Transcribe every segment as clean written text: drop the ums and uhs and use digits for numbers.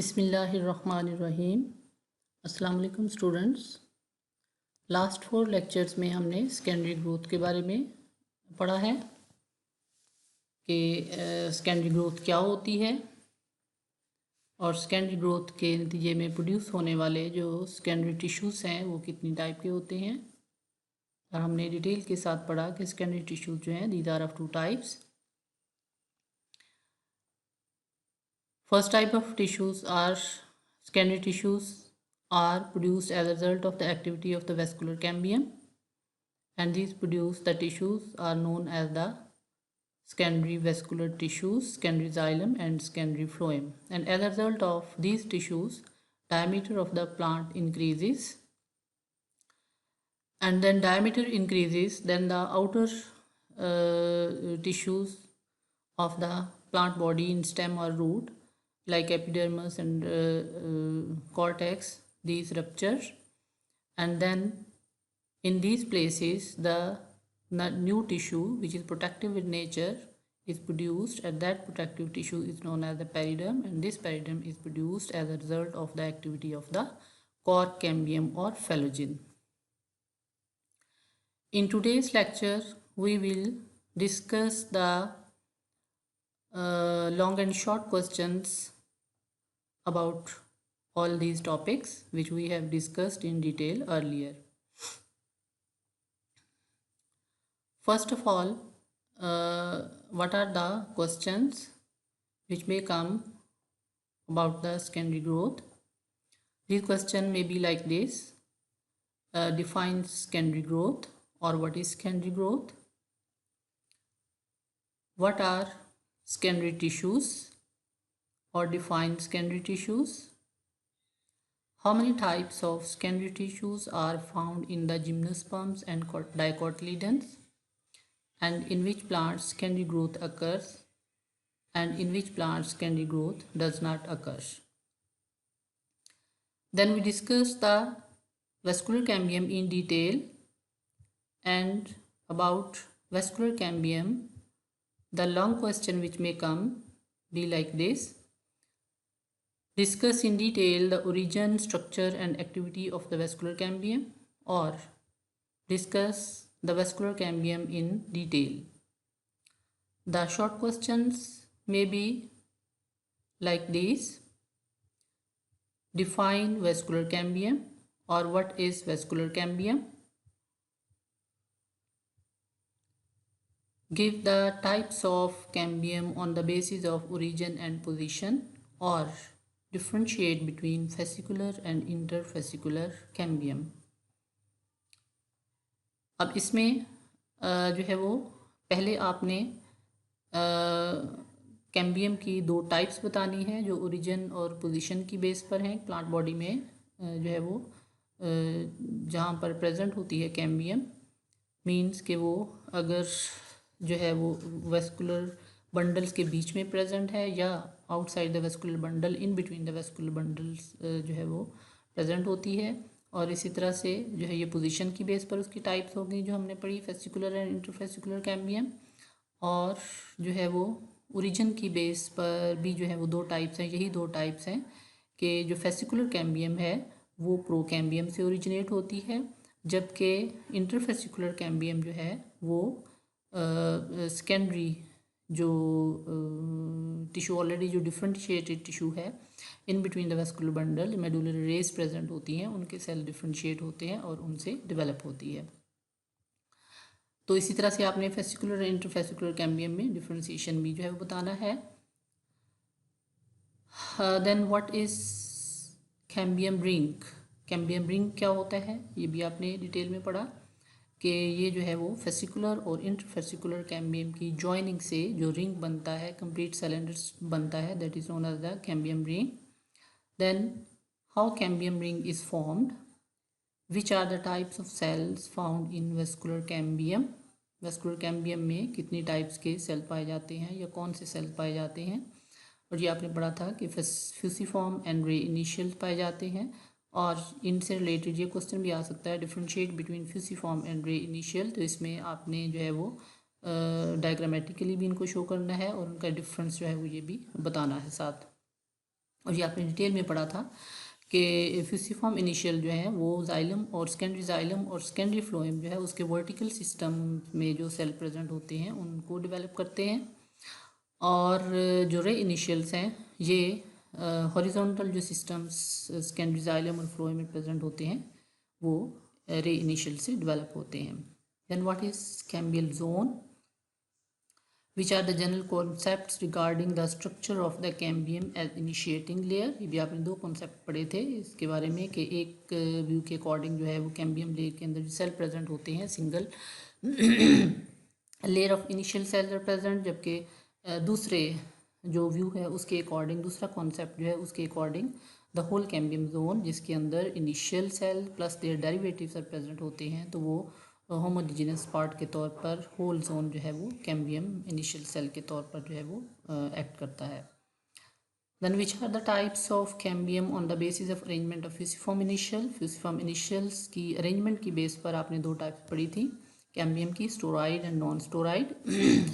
बिस्मिल्लाहिर्रहमानिर्रहीम। अस्सलाम वालेकुम स्टूडेंट्स। लास्ट 4 लेक्चर्स में हमने सेकेंडरी ग्रोथ के बारे में पढ़ा है कि सेकेंडरी ग्रोथ क्या होती है और सेकेंडरी ग्रोथ के नतीजे में प्रोड्यूस होने वाले जो सेकेंडरी टिश्यूज़ हैं वो कितनी टाइप के होते हैं। और हमने डिटेल के साथ पढ़ा कि सेकेंडरी टिश्यूज़ जो हैं these are of 2 types. First type of tissues are secondary tissues are produced as a result of the activity of the vascular cambium, and these produced the tissues are known as the secondary vascular tissues, secondary xylem and secondary phloem. And as a result of these tissues, diameter of the plant increases, and then diameter increases, then the outer tissues of the plant body in stem or root like epidermis and cortex, these rupture, and then in these places the new tissue which is protective in nature is produced, and that protective tissue is known as the periderm, and this periderm is produced as a result of the activity of the cork cambium or phellogen. In today's lecture we will discuss the long and short questions about all these topics which we have discussed in detail earlier. First of all, what are the questions which may come about the secondary growth? These questions may be like this: define secondary growth, or what is secondary growth? What are secondary tissues, or define secondary tissues? How many types of secondary tissues are found in the gymnosperms and dicotyledons? And in which plants secondary growth occurs, and in which plants secondary growth does not occur? Then we discuss the vascular cambium in detail, and about vascular cambium, the long question which may come be like this: discuss in detail the origin, structure and activity of the vascular cambium, or discuss the vascular cambium in detail. The short questions may be like these: define vascular cambium, or what is vascular cambium? Give the types of cambium on the basis of origin and position, or differentiate between fascicular and interfascicular cambium. अब इसमें जो है वो पहले आपने cambium की 2 types बतानी है जो ओरिजिन और पोजीशन की बेस पर हैं प्लांट बॉडी में। जो है वो जहाँ पर प्रेजेंट होती है कैम्बियम, मींस कि वो अगर जो है वो वेस्कुलर बंडल्स के बीच में प्रेजेंट है या outside the vascular bundle, in between the vascular bundles जो है वो प्रेजेंट होती है। और इसी तरह से जो है ये पोजीशन की बेस पर उसकी टाइप्स हो गई जो हमने पढ़ी, फेसिकुलर एंड इंटरफेसिकुलर कैम्बियम। और जो है वो ओरिजिन की बेस पर भी जो है वो 2 टाइप्स हैं, यही 2 टाइप्स हैं कि जो फेसिकुलर कैम्बियम है वो प्रोकैम्बियम से ओरिजिनेट होती है, जबकि इंटरफेसिकुलर कैम्बियम जो है वो सेकेंडरी जो टिश्यू ऑलरेडी जो डिफरेंशिएटेड टिश्यू है इन between the vascular bundle medullary race present होती हैं, उनके सेल डिफरेंशिएट होते हैं और उनसे डेवलप होती है। तो इसी तरह से आपने फेसिकुलर और इंटरफेसिकुलर कैम्बियम में डिफरेंशिएशन भी जो है वो बताना है। Then what is cambium ring? Cambium ring क्या होता है ये भी आपने डिटेल में पढ़ा कि ये जो है वो फेसिकुलर और इंटरफेसिकुलर कैम्बियम की जॉइनिंग से जो रिंग बनता है, कंप्लीट सिलेंडर्स बनता है, that is known as the cambium ring. Then how cambium ring is formed, which are the types of cells found in vascular cambium? Vascular cambium में कितनी types के सेल पाए जाते हैं या कौन से सेल पाए जाते हैं? और ये आपने पढ़ा था कि फ्यूसिफॉर्म एंड रे इनिशियल पाए जाते हैं। और इनसे रिलेटेड ये क्वेश्चन भी आ सकता है, डिफरेंशिएट बिटवीन फ्यूसिफॉर्म एंड रे इनिशियल। तो इसमें आपने जो है वो डायग्रामेटिकली भी इनको शो करना है और उनका डिफरेंस जो है वो ये भी बताना है साथ। और ये आपने डिटेल में पढ़ा था कि फ्यूसिफॉर्म इनिशियल जो है वो जाइलम और सेकेंडरी जाइलम और सेकेंडरी फ्लोएम जो है उसके वर्टिकल सिस्टम में जो सेल प्रेजेंट होते हैं उनको डेवलप करते हैं, और जो रे इनिशियल्स हैं ये हॉरिजॉन्टल जो सिस्टम्स सेकेंडरी जाइलम और फ्लोएम में प्रेजेंट होते हैं वो रे इनिशियल से डेवलप होते हैं। Then what is cambial zone, which are the general concepts regarding the structure of the cambium as initiating layer। ये भी आपने दो कॉन्सेप्ट पढ़े थे इसके बारे में कि एक व्यू के अकॉर्डिंग जो है वो कैम्बियम लेयर के अंदर जो सेल प्रेजेंट होते हैं single layer of initial cell present, जबकि दूसरे जो व्यू है उसके अकॉर्डिंग दूसरा कॉन्सेप्ट जो है उसके according the whole cambium zone जिसके अंदर initial cell plus their derivatives are present होते हैं, तो वो होमोजिनस पार्ट के तौर पर होल जोन जो है वो कैम्बियम इनिशियल सेल के तौर पर जो है वो एक्ट करता है। Then which are the types of cambium on the basis of arrangement of fusiform initial. Fusiform initials की अरेंजमेंट की बेस पर आपने दो टाइप्स पढ़ी थी कैम्बियम की, storied and non storied.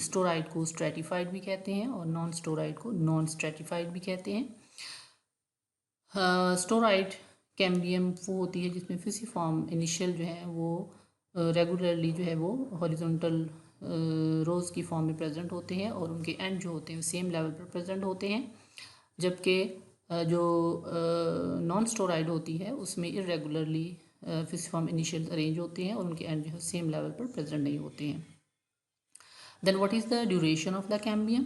Storied को स्ट्रेटिफाइड भी कहते हैं और नॉन स्टोराइड को नॉन स्ट्रेटिफाइड भी कहते हैं। स्टोराइड कैम्बियम वो होती है जिसमें फ्यूसिफॉर्म इनिशियल जो है वो रेगुलरली जो है वो हॉरिजॉन्टल रोज़ की फॉर्म में प्रेजेंट होते हैं और उनके एंड जो होते हैं सेम लेवल पर प्रेजेंट होते हैं, जबकि जो नॉन स्टोराइड होती है उसमें इरेगुलरली फ्यूसिफॉर्म इनिशियल अरेंज होते हैं और उनके एंड जो है सेम लेवल पर प्रेजेंट नहीं होते हैं। Then what is the duration of the cambium,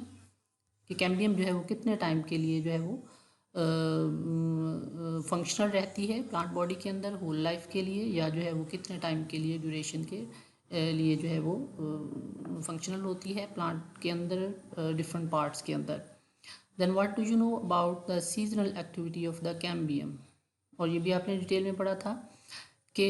कि कैम्बियम जो है वो कितने टाइम के लिए जो है वो फंक्शनल रहती है प्लांट बॉडी के अंदर होल लाइफ के लिए, या जो है वो कितने टाइम के लिए ड्यूरेशन के लिए जो है वो फंक्शनल होती है प्लांट के अंदर डिफरेंट पार्ट्स के अंदर। Then what do you know about the seasonal activity of the cambium, और ये भी आपने डिटेल में पढ़ा था कि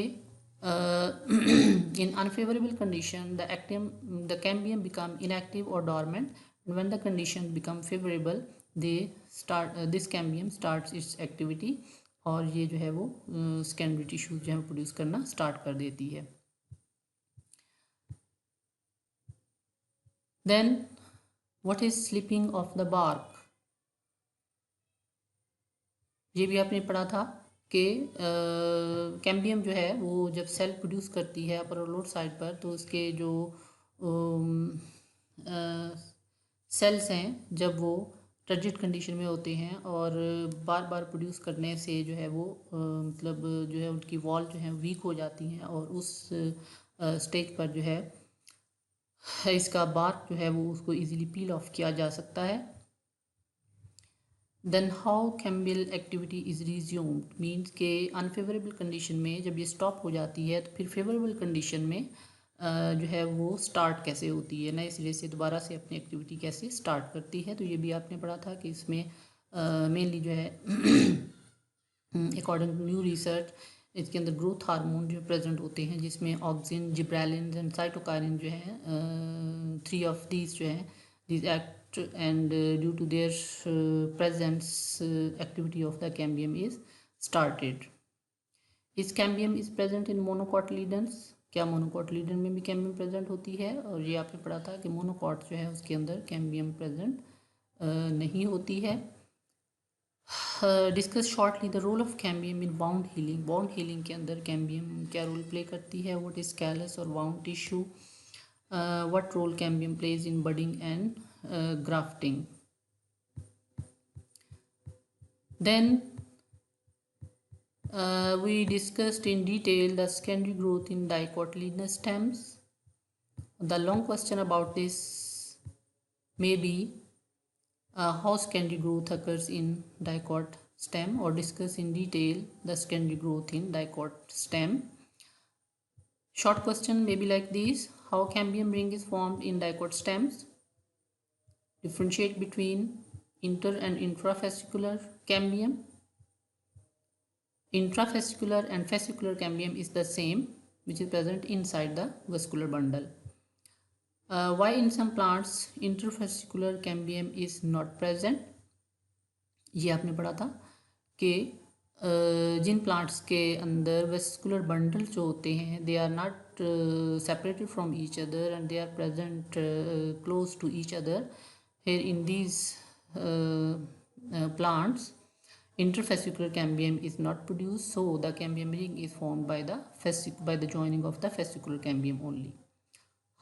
in unfavorable condition the cambium become inactive or dormant, and when the condition become favorable this cambium starts its activity, और ये जो है वो सेकेंडरी टिश्यूज जो है प्रोड्यूस करना स्टार्ट कर देती है। Then what is slipping of the bark, ये भी आपने पढ़ा था कि कैम्बियम जो है वो जब सेल प्रोड्यूस करती है अपर और लोअर साइड पर तो उसके जो सेल्स हैं जब वो टर्जिड कंडीशन में होते हैं और बार बार प्रोड्यूस करने से जो है वो मतलब जो है उनकी वॉल जो है वीक हो जाती हैं और उस स्टेज पर जो है इसका बार्क जो है वो उसको इजीली पील ऑफ किया जा सकता है। Then how cambial activity is resumed, means के अनफेवरेबल कंडीशन में जब ये स्टॉप हो जाती है तो फिर फेवरेबल कंडीशन में जो है वो स्टार्ट कैसे होती है, नए सिरे से दोबारा से अपनी एक्टिविटी कैसे स्टार्ट करती है। तो ये भी आपने पढ़ा था कि इसमें मेनली जो है अकॉर्डिंग टू न्यू रिसर्च इसके अंदर ग्रोथ हार्मोन जो प्रेजेंट होते हैं जिसमें ऑक्सिन जिब्रेलिन एंड साइटोकाइनिन जो है थ्री ऑफ दीज जो है these act and due to their presence activity of the cambium is started. Is cambium is present in monocotyledons, क्या मोनोकॉटिलीडन में भी कैम्बियम प्रेजेंट होती है, और ये आपने पढ़ा था कि मोनोकॉट जो है उसके अंदर कैम्बियम प्रेजेंट नहीं होती है। Discuss shortly the role of cambium in wound healing, wound healing के अंदर कैम्बियम क्या रोल प्ले करती है, व्हाट इज कैलस और wound tissue, what role cambium plays in budding and grafting. Then we discussed in detail the secondary growth in dicotyledonous stems. The long question about this may be how secondary growth occurs in dicot stem, or discuss in detail the secondary growth in dicot stem. Short question may be like this: how cambium ring is formed in dicot stems, differentiate between inter and intrafascicular cambium. Intrafascicular and fascicular cambium is the same, which is present inside the vascular bundle. Why in some plants interfascicular cambium is not present, ये आपने पढ़ा था कि जिन plants के अंदर vascular bundle जो होते हैं they are not separated from each other and they are present close to each other, here in these plants interfascicular cambium is not produced, so the cambium ring is formed by the joining of the fascicular cambium only.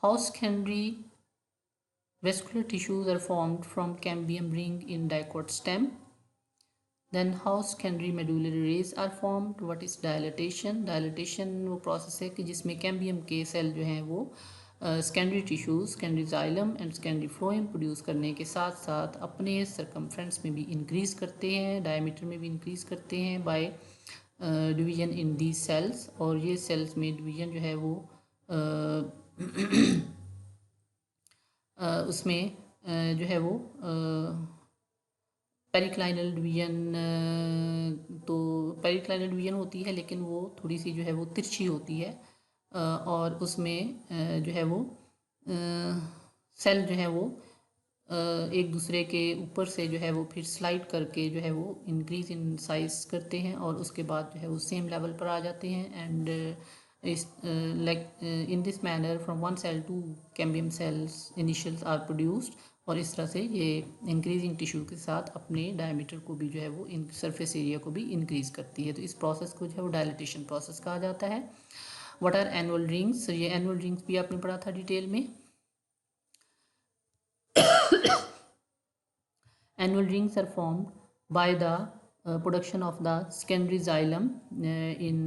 How secondary vascular tissues are formed from cambium ring in dicot stem? Then how secondary medullary rays are formed? What is dilatation? Dilatation वो process है कि जिसमें cambium के cell जो हैं वो secondary tissues, secondary xylem and secondary phloem produce करने के साथ साथ अपने circumference में भी increase करते हैं, diameter में भी increase करते हैं by division in these cells, और ये cells में division जो है वो उसमें जो है वो पेरिक्लाइनल डिवीजन, तो पेरिक्लाइनल डिवीजन होती है लेकिन वो थोड़ी सी जो है वो तिरछी होती है, और उसमें जो है वो सेल जो है वो एक दूसरे के ऊपर से जो है वो फिर स्लाइड करके जो है वो इंक्रीज इन साइज करते हैं और उसके बाद जो है वो सेम लेवल पर आ जाते हैं। And is like in this manner from one cell to cambium cells initials are produced, और इस तरह से ये इंक्रीजिंग टिश्यू के साथ अपने डायमीटर को भी जो है वो सरफेस एरिया को भी इंक्रीज करती है। तो इस प्रोसेस को जो है वो डायलिटेशन प्रोसेस कहा जाता है। What are annual rings? ये एनुअल रिंग्स भी आपने पढ़ा था डिटेल में। Annual rings are formed by the production of the secondary xylem in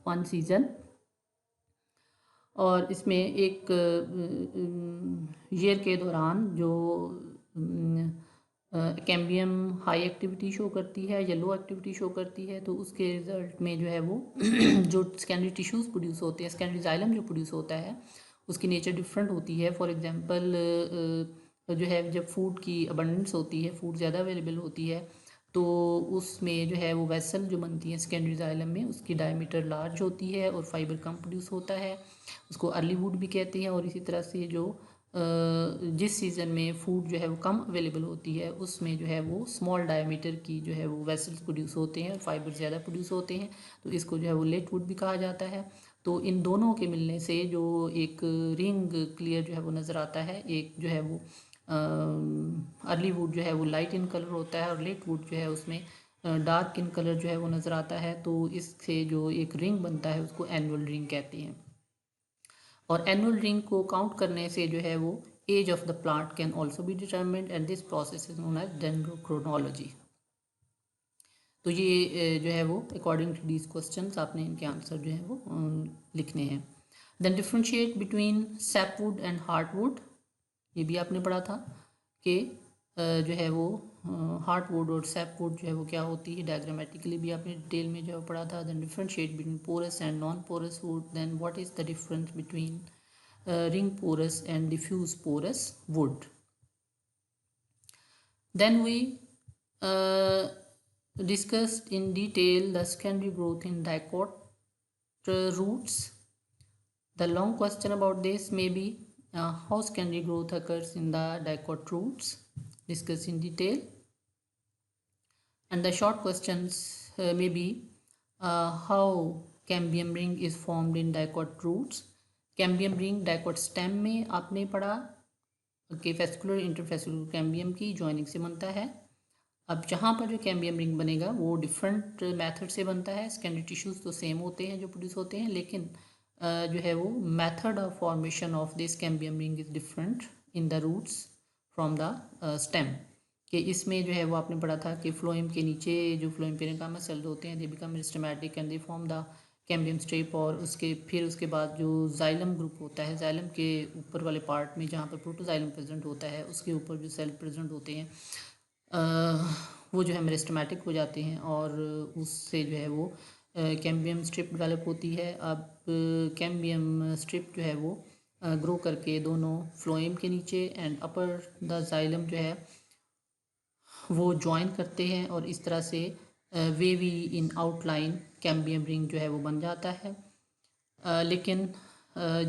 one season, और इसमें एक ईयर के दौरान जो कैम्बियम हाई एक्टिविटी शो करती है या लो एक्टिविटी शो करती है, तो उसके रिजल्ट में जो है वो जो सेकेंडरी टिश्यूज़ प्रोड्यूस होते हैं, सेकेंडरी जाइलम जो प्रोड्यूस होता है उसकी नेचर डिफरेंट होती है। फॉर एग्जांपल जो है जब फूड की अबंडेंस होती है, फूड ज़्यादा अवेलेबल होती है, तो उसमें जो है वो वेसल जो बनती है सेकेंडरी जाइलम में उसकी डायमीटर लार्ज होती है और फाइबर कम प्रोड्यूस होता है, उसको अर्ली वुड भी कहते हैं। और इसी तरह से जो जिस सीज़न में फूड जो है वो कम अवेलेबल होती है उसमें जो है वो स्मॉल डायमीटर की जो है वो वेसल्स प्रोड्यूस होते हैं और फाइबर ज़्यादा प्रोड्यूस होते हैं, तो इसको जो है वो लेट वुड भी कहा जाता है। तो इन दोनों के मिलने से जो एक रिंग क्लियर जो है वो नज़र आता है, एक जो है वो अर्ली वुड जो है वो लाइट इन कलर होता है और लेट वुड जो है उसमें डार्क इन कलर जो है वो नज़र आता है, तो इससे जो एक रिंग बनता है उसको एनुअल रिंग कहते हैं। और एनुअल रिंग को काउंट करने से जो है वो age of the plant can also be determined and this process is known as dendrochronology. तो ये जो है वो अकॉर्डिंग टू दीज क्वेश्चंस आपने इनके आंसर जो है वो लिखने हैं। Then differentiate between sapwood and heartwood, ये भी आपने पढ़ा था कि जो है वो हार्टवुड और सैपवुड जो है वो क्या होती है, डायग्रामेटिकली भी आपने डिटेल में जो है पढ़ा था। Then differentiate between porous and non porous wood, then what is the difference between ring porous and diffuse porous wood. Then we discussed in detail the secondary growth in dicot roots. The long question about this may be how secondary growth occurs in the dicot roots, discussed in detail. And the short questions may be how cambium ring is formed in dicot roots. Cambium ring dicot stem में आपने पढ़ा कि फेस्कुलर इंटरफेस्कुलर cambium की joining से बनता है। अब जहाँ पर जो कैम्बियम रिंग बनेगा वो डिफरेंट मेथड से बनता है। सेकेंडरी टिश्यूज़ तो सेम होते हैं जो प्रोड्यूस होते हैं, लेकिन जो है वो method of formation of this cambium ring is different in the roots from the stem. कि इसमें जो है वो आपने पढ़ा था कि फ्लोएम के नीचे जो फ्लोएम पेरेन्काइमल सेल्स होते हैं they become meristematic and they form the cambium strip, और उसके बाद जो जाइलम ग्रुप होता है, जाइलम के ऊपर वाले पार्ट में जहाँ पर प्रोटोजाइलम प्रेजेंट होता है उसके ऊपर जो सेल प्रेजेंट होते हैं वो जो है मेरिस्टेमेटिक हो जाते हैं और उससे जो है वो कैम्बियम स्ट्रिप डेवलप होती है। अब कैम्बियम स्ट्रिप जो है वो ग्रो करके दोनों फ्लोएम के नीचे एंड अपर द जाइलम जो है वो ज्वाइन करते हैं और इस तरह से वेवी इन आउटलाइन कैम्बियम रिंग जो है वो बन जाता है। लेकिन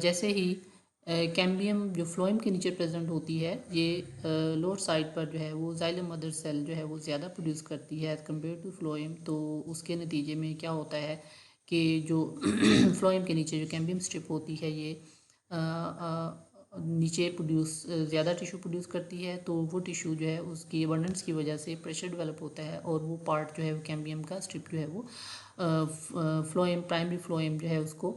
जैसे ही कैम्बियम जो फ्लोएम के नीचे प्रेजेंट होती है, ये लोअर साइड पर जो है वो जाइलम मदर सेल जो है वो ज़्यादा प्रोड्यूस करती है एज़ कम्पेयर टू फ्लोएम। तो उसके नतीजे में क्या होता है कि जो फ्लोएम के नीचे जो कैम्बियम स्ट्रिप होती है ये नीचे प्रोड्यूस ज़्यादा टिश्यू प्रोड्यूस करती है, तो वो टिश्यू जो है उसकी अबंडेंस की वजह से प्रेशर डेवलप होता है और वो पार्ट जो है वो कैम्बियम का स्ट्रिप जो है वो फ्लोएम, प्राइमरी फ्लोएम जो है उसको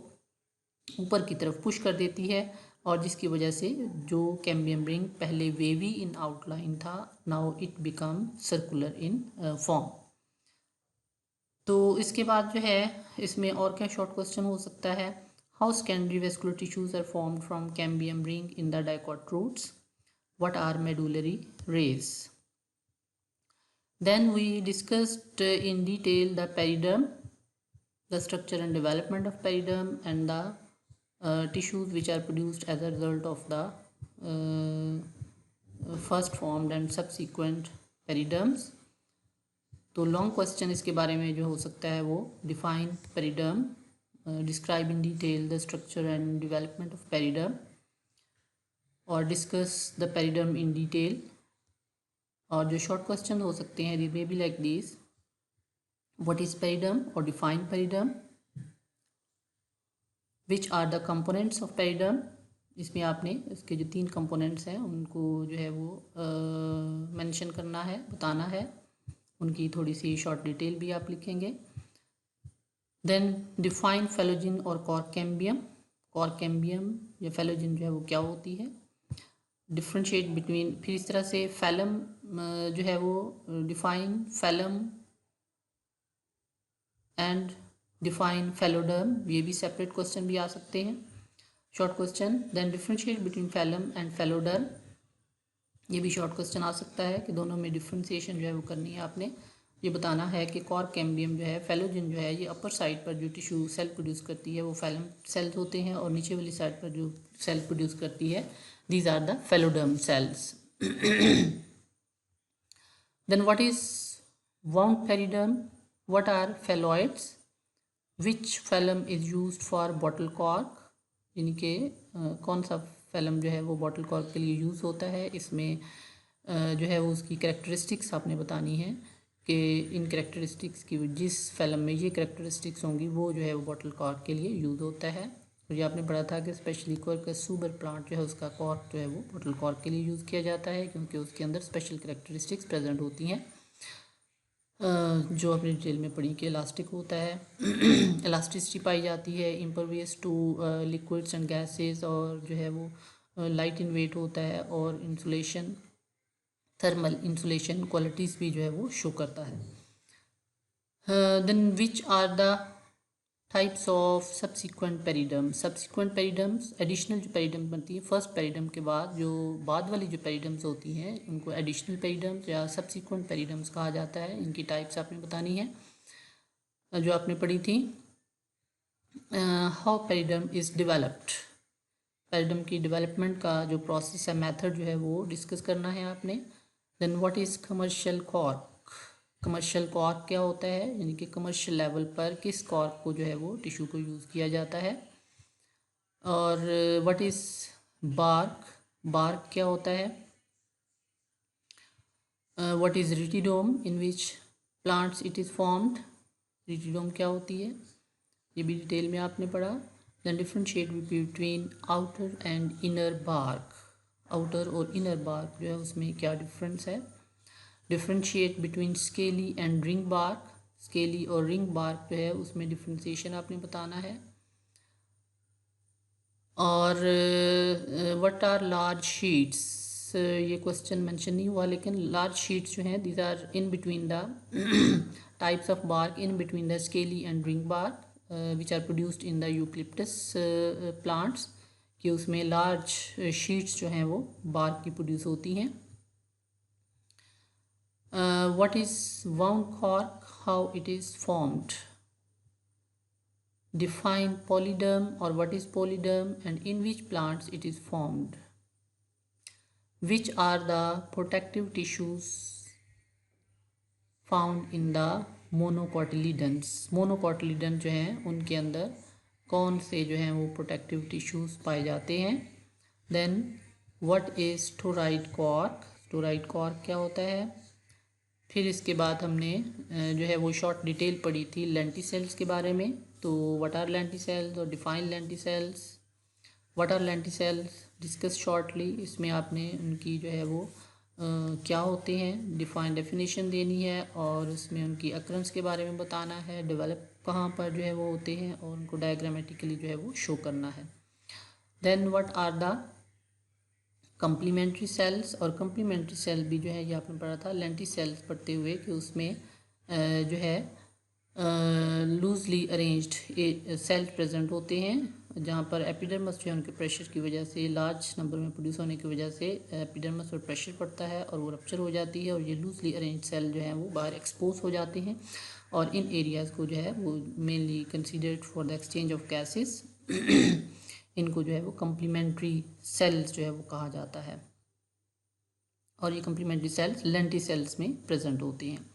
ऊपर की तरफ पुश कर देती है, और जिसकी वजह से जो कैम्बियम रिंग पहले वेवी इन आउटलाइन था, now it become circular in form. तो इसके बाद जो है इसमें और क्या शॉर्ट क्वेश्चन हो सकता है, how secondary vascular tissues are formed from cambium ring in the dicot roots, what are medullary rays. Then we discussed in detail the periderm, the structure and development of periderm, and the tissues which are produced as a result of the first formed and subsequent periderms. तो long question इसके बारे में जो हो सकता है वो define periderm, describe in detail the structure and development of periderm, और discuss the periderm in detail. और जो शॉर्ट क्वेश्चन हो सकते हैं they may be like this, what is periderm और define periderm, which are the components of periderm. इसमें आपने इसके जो 3 कंपोनेंट्स हैं उनको जो है वो मेंशन करना है, बताना है, उनकी थोड़ी सी शॉर्ट डिटेल भी आप लिखेंगे। देन डिफाइन फेलोजिन और कॉर्केम्बियम, कॉर्केम्बियम या फेलोजिन जो है वो क्या होती है, डिफ्रेंशिएट बिटवीन, फिर इस तरह से फैलम जो है वो define phellem and define phelloderm, ये भी सेपरेट क्वेश्चन भी आ सकते हैं, short question. Then differentiate between phellem and phelloderm, ये भी शॉर्ट क्वेश्चन आ सकता है कि दोनों में डिफ्रेंसिएशन जो है वो करनी है आपने। ये बताना है कि कॉर्केम्बियम जो है, फेलोजिन जो है, ये अपर साइड पर जो टिश्यू सेल प्रोड्यूस करती है वो फैलम सेल्स होते हैं, और नीचे वाली साइड पर जो सेल प्रोड्यूस करती है these are the phelloderm cells. Then what is wound periderm, what are phelloids, which phellem is used for bottle cork, यानी कि कौन सा फैलम जो है वो बॉटल कॉर्क के लिए यूज़ होता है। इसमें जो है वो उसकी करेक्टरिस्टिक्स आपने बतानी है कि इन करेक्टरिस्टिक्स की, जिस फैलम में ये करेक्टरिस्टिक्स होंगी वो जो है वो बॉटल कॉर्क के लिए यूज़ होता है। और ये आपने पढ़ा था कि स्पेशली क्वर्कस सुबर प्लांट जो है उसका कॉर्क जो है वो बॉटल कॉर्क के लिए यूज़ किया जाता है, क्योंकि उसके अंदर स्पेशल करेक्टरिस्टिक्स प्रेजेंट होती हैं, जो अपनी डिटेल में पढ़ी कि इलास्टिक होता है, इलास्टिसिटी पाई जाती है, impervious two liquids and gases, और जो है वो लाइट इन वेट होता है, और इंसुलेशन, थर्मल इंसुलेशन क्वालिटीज़ भी जो है वो शो करता है। Then which are the types of subsequent periderm, subsequent periderms additional जो पेरिडर्म बनती है फर्स्ट पेरिडर्म के बाद, जो बाद वाली जो पेरिडर्म्स होती हैं उनको एडिशनल पेरिडर्म्स या सब्सिक्वेंट पेरिडर्म्स कहा जाता है। इनकी टाइप्स आपने बतानी है जो आपने पढ़ी थी। How periderm is developed, periderm की डेवलपमेंट का जो प्रोसेस है, मेथड जो है वो डिस्कस करना है आपने। Then what is commercial cork, commercial cork क्या होता है, यानी कि कमर्शियल लेवल पर किस कॉर्क को जो है वो टिश्यू को यूज़ किया जाता है। और व्हाट इज़ बार्क, बार्क क्या होता है। What is rhytidome, in which plants it is formed, rhytidome क्या होती है, ये भी डिटेल में आपने पढ़ा। Then differentiate between outer and inner bark, outer और इनर बार्क जो है उसमें क्या डिफरेंस है। Differentiate between scaly and ring bark, scaly और रिंग बार्क जो है उसमें डिफ्रेंसिएशन आपने बताना है। और व्हाट आर लार्ज शीट्स, ये क्वेश्चन मेंशन नहीं हुआ, लेकिन लार्ज शीट्स जो हैं these are in between the types of bark in between the scaly and ring bark which are produced in the eucalyptus plants, कि उसमें लार्ज शीट्स जो हैं वो बार्क की प्रोड्यूस होती हैं। What is wound cork, how it is formed, define polyderm or what is polyderm and in which plants it is formed, which are the protective tissues found in the monocotyledons, monocotyledon जो हैं उनके अंदर कौन से जो हैं वो protective tissues पाए जाते हैं। Then what is storied cork, storied cork क्या होता है। फिर इसके बाद हमने जो है वो शॉर्ट डिटेल पढ़ी थी लेंटिसेल्स के बारे में, तो व्हाट आर लेंटिसेल्स और define lenticels. What are lenticels discuss shortly, इसमें आपने उनकी जो है वो क्या होते हैं डिफाइन डेफिनेशन देनी है, और उसमें उनकी अक्रंस के बारे में बताना है, डेवलप कहाँ पर जो है वो होते हैं, और उनको डायग्रामेटिकली जो है वो शो करना है। Then what are the complementary cells, और कम्प्लीमेंट्री सेल भी जो है ये आपने पढ़ा था लेंटी सेल्स पढ़ते हुए कि उसमें जो है लूजली अरेंज्ड सेल प्रेजेंट होते हैं, जहाँ पर एपिडर्मस जो है उनके प्रेशर की वजह से लार्ज नंबर में प्रोड्यूस होने की वजह से एपिडर्मस पर प्रेशर पड़ता है और वो रप्चर हो जाती है, और ये लूजली अरेंज्ड सेल जो है वो बाहर एक्सपोज हो जाते हैं, और इन एरियाज़ को जो है वो mainly considered for the exchange of gases इनको जो है वो कम्प्लीमेंट्री सेल्स जो है वो कहा जाता है, और ये कम्प्लीमेंट्री सेल्स लेंटी सेल्स में प्रेजेंट होती हैं।